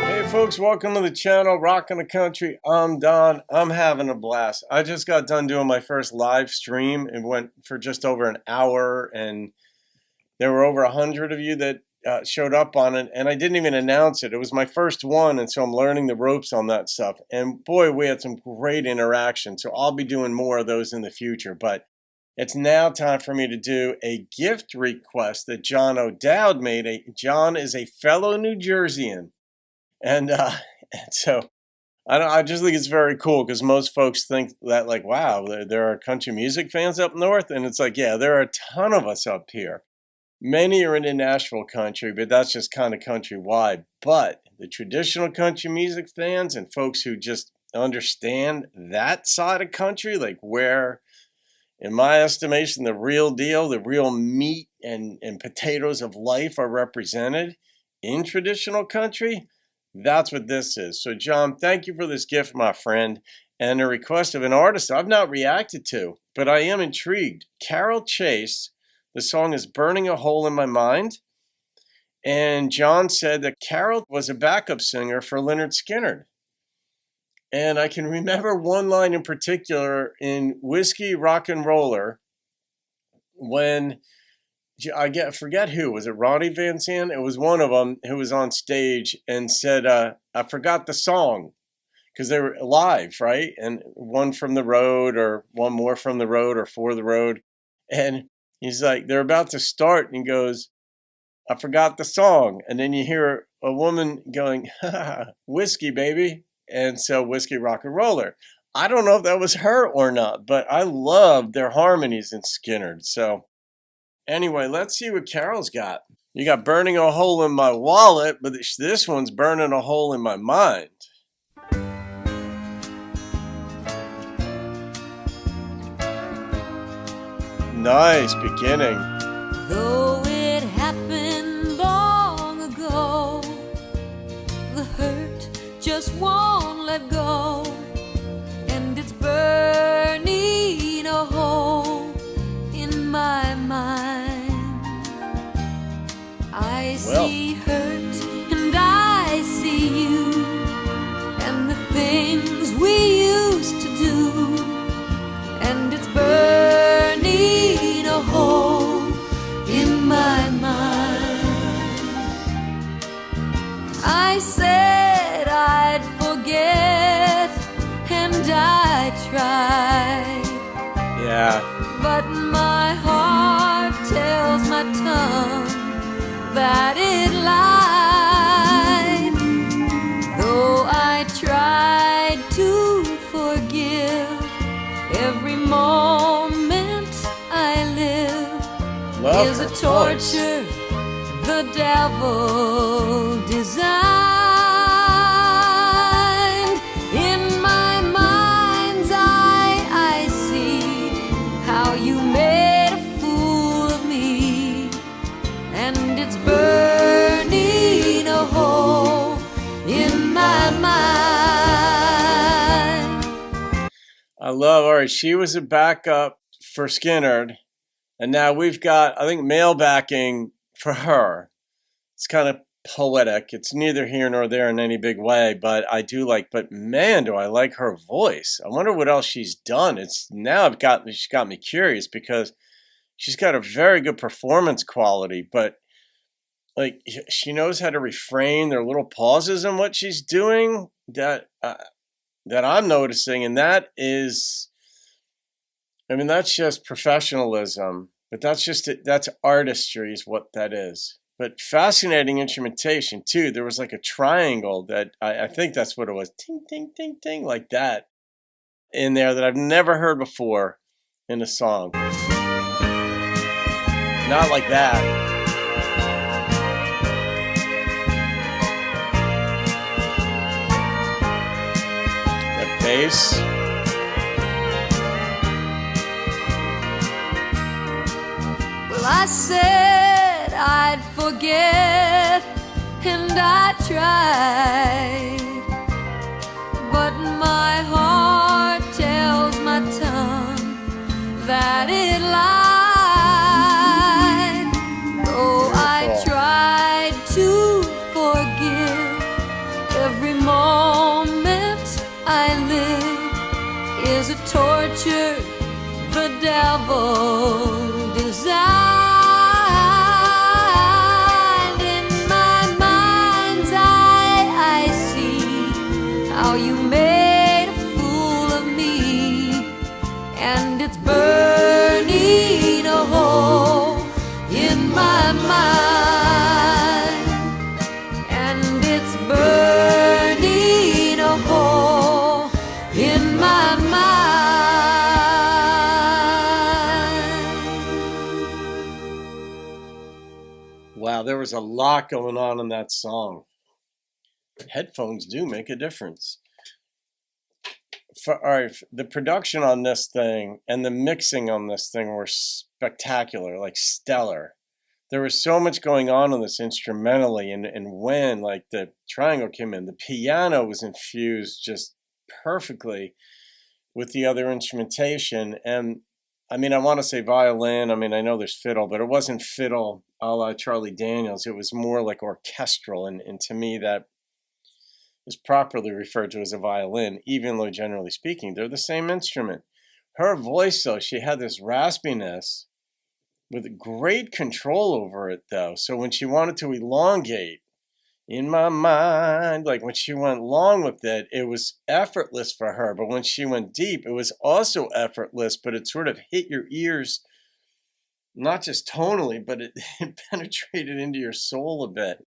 Hey folks, welcome to the channel, Rockin' the Country. I'm Don. I'm having a blast. I just got done doing my first live stream. It went for just over an hour, and there were over 100 of you that showed up on it, and I didn't even announce it. It was my first one, and so I'm learning the ropes on that stuff. And boy, we had some great interaction, so I'll be doing more of those in the future. But it's now time for me to do a gift request that John O'Dowd made. John is a fellow New Jerseyan, and so I just think it's very cool because most folks think that, like, wow, there are country music fans up north, and it's like, yeah, there are a ton of us up here. Many are into Nashville country, but that's just kind of countrywide. But the traditional country music fans and folks who just understand that side of country, like where, in my estimation, the real deal, the real meat and potatoes of life are represented in traditional country, that's what this is. So, John, thank you for this gift, my friend, and a request of an artist I've not reacted to, but I am intrigued. Carol Chase. The song is Burning a Hole in My Mind. And John said that Carol was a backup singer for Lynyrd Skynyrd. And I can remember one line in particular in Whiskey Rock and Roller when forget who, was it Ronnie Van Zant? It was one of them who was on stage and said, I forgot the song, because they were live, right? And one from the road, or one more from the road, or for the road. And he's like, they're about to start, and he goes, I forgot the song. And then you hear a woman going, whiskey, baby. And so Whiskey Rock and Roller. I don't know if that was her or not, but I love their harmonies in Skynyrd. So anyway, let's see what Carol's got. You got Burning a Hole in My Wallet, but this one's Burning a Hole in My Mind. Nice beginning. Though it happened long ago, the hurt just won't let go, and it's burning a hole in my mind. I see hurt and I see you, and the things we used to do, and it's burning a hole in my mind. I said I'd forget, and I tried. Yeah. But my heart tells my tongue that it lied. Though I tried to forgive, every moment I live is a torture the devil designed. In my mind's eye I see how you made a fool of me, and it's burning a hole in my mind. I love, all right, she was a backup for Skynyrd, and now we've got, I think, male backing for her. It's kind of poetic. It's neither here nor there in any big way, but I do like, but man, do I like her voice. I wonder what else she's done. She's got me curious, because she's got a very good performance quality, but like, she knows how to refrain. There are little pauses in what she's doing that I'm noticing, and that is, I mean, that's just professionalism, but that's artistry is what that is. But fascinating instrumentation too. There was like a triangle that I think that's what it was, ting, ting, ting, ting, like that in there that I've never heard before in a song. Not like that. That bass. Well, I said I'd forget, and I tried, but my heart tells my tongue that it lied. Oh, devil designed. In my mind's eye, I see how you made a fool of me, and it's burning a hole in my mind, and it's burning a hole in my mind. Wow, there was a lot going on in that song. Headphones do make a difference. All right, the production on this thing and the mixing on this thing were spectacular, like stellar. There was so much going on this instrumentally, and when like the triangle came in, the piano was infused just perfectly with the other instrumentation. And I mean, I want to say violin. I mean, I know there's fiddle, but it wasn't fiddle a la Charlie Daniels. It was more like orchestral, and to me that is properly referred to as a violin, even though generally speaking, they're the same instrument. Her voice, though, she had this raspiness with great control over it, though. So when she wanted to elongate, in my mind, like when she went long with it, it was effortless for her. But when she went deep, it was also effortless, but it sort of hit your ears, not just tonally, but it penetrated into your soul a bit.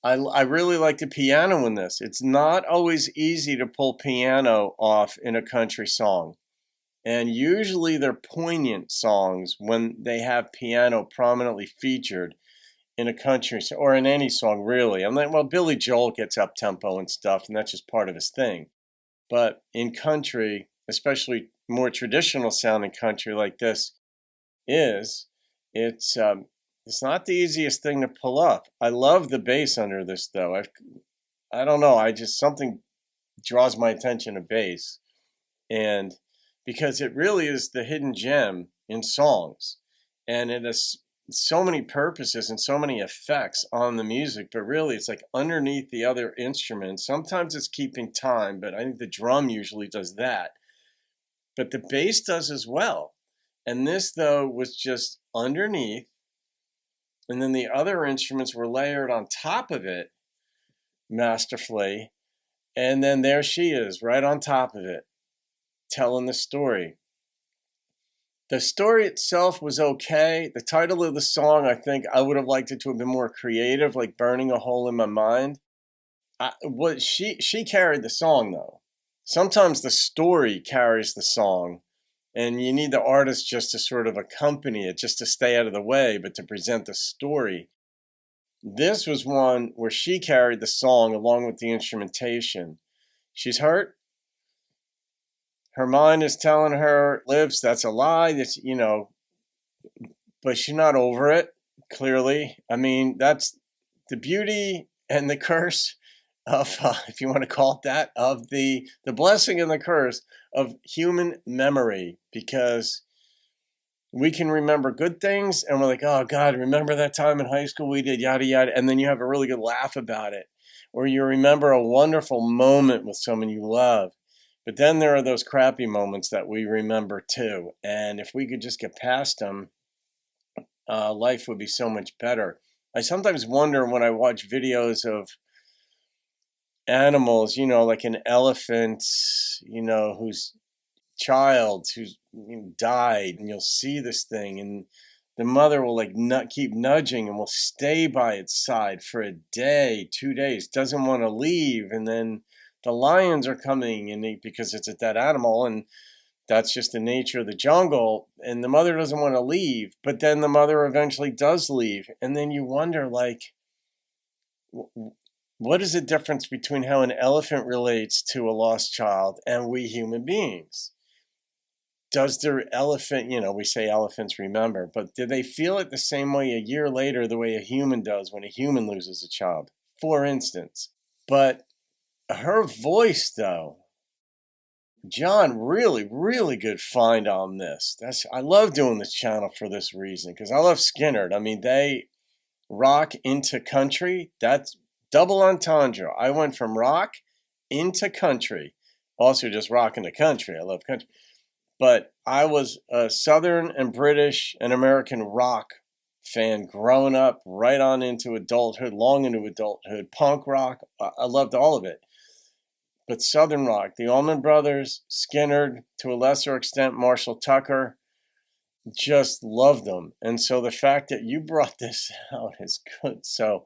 I really like the piano in this. It's not always easy to pull piano off in a country song. And usually they're poignant songs when they have piano prominently featured in a country or in any song, really. I'm like, well, Billy Joel gets up tempo and stuff, and that's just part of his thing. But in country, especially more traditional sounding country like this it's not the easiest thing to pull up. I love the bass under this, though. I don't know. Something draws my attention to bass, and because it really is the hidden gem in songs, and it has so many purposes and so many effects on the music. But really, it's like underneath the other instruments. Sometimes it's keeping time, but I think the drum usually does that. But the bass does as well. And this, though, was just underneath. And then the other instruments were layered on top of it masterfully. And then there she is, right on top of it, telling the story. The story itself was okay. The title of the song, I think I would have liked it to have been more creative, like Burning a Hole in My Mind. She carried the song, though. Sometimes the story carries the song, and you need the artist just to sort of accompany it, just to stay out of the way, but to present the story. This was one where she carried the song along with the instrumentation. She's hurt. Her mind is telling her, lives, that's a lie. That's, but she's not over it, clearly. I mean, that's the beauty and the curse of, if you want to call it that, of the blessing and the curse of human memory, because we can remember good things and we're like, oh God, remember that time in high school we did yada yada, and then you have a really good laugh about it, or you remember a wonderful moment with someone you love. But then there are those crappy moments that we remember too, and if we could just get past them, life would be so much better. I sometimes wonder when I watch videos of animals, like an elephant, whose child who's died, and you'll see this thing, and the mother will keep nudging and will stay by its side for a day, 2 days, doesn't want to leave, and then the lions are coming, and because it's a dead animal, and that's just the nature of the jungle, and the mother doesn't want to leave, but then the mother eventually does leave, and then you wonder, what is the difference between how an elephant relates to a lost child and we human beings? Does the elephant, we say elephants remember, but do they feel it the same way a year later the way a human does when a human loses a child, for instance? But her voice, though, John, really, really good find on this. I love doing this channel for this reason, because I love Skynyrd. I mean, they rock into country. That's double entendre. I went from rock into country. Also just rock into country. I love country. But I was a Southern and British and American rock fan growing up right on into adulthood, long into adulthood. Punk rock, I loved all of it. But Southern rock, the Allman Brothers, Skinner, to a lesser extent, Marshall Tucker, just loved them. And so the fact that you brought this out is good. So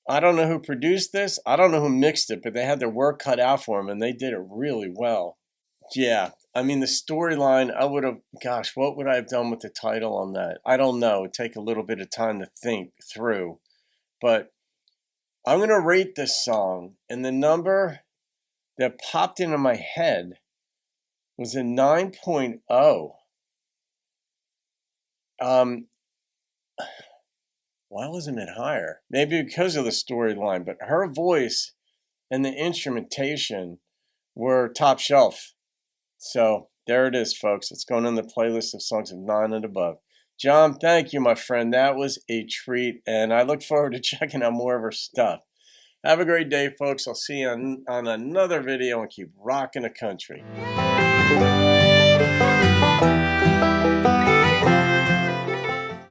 I don't know who produced this. I don't know who mixed it, but they had their work cut out for them and they did it really well. Yeah. I mean, the storyline, I would have, gosh, what would I have done with the title on that? I don't know. It'd take a little bit of time to think through. But I'm going to rate this song, and the number that popped into my head was a 9.0. Why wasn't it higher? Maybe because of the storyline, but her voice and the instrumentation were top shelf. So there it is, folks. It's going in the playlist of songs of 9 and above. John, thank you, my friend. That was a treat, and I look forward to checking out more of her stuff. Have a great day, folks. I'll see you on another video, and keep rocking the country.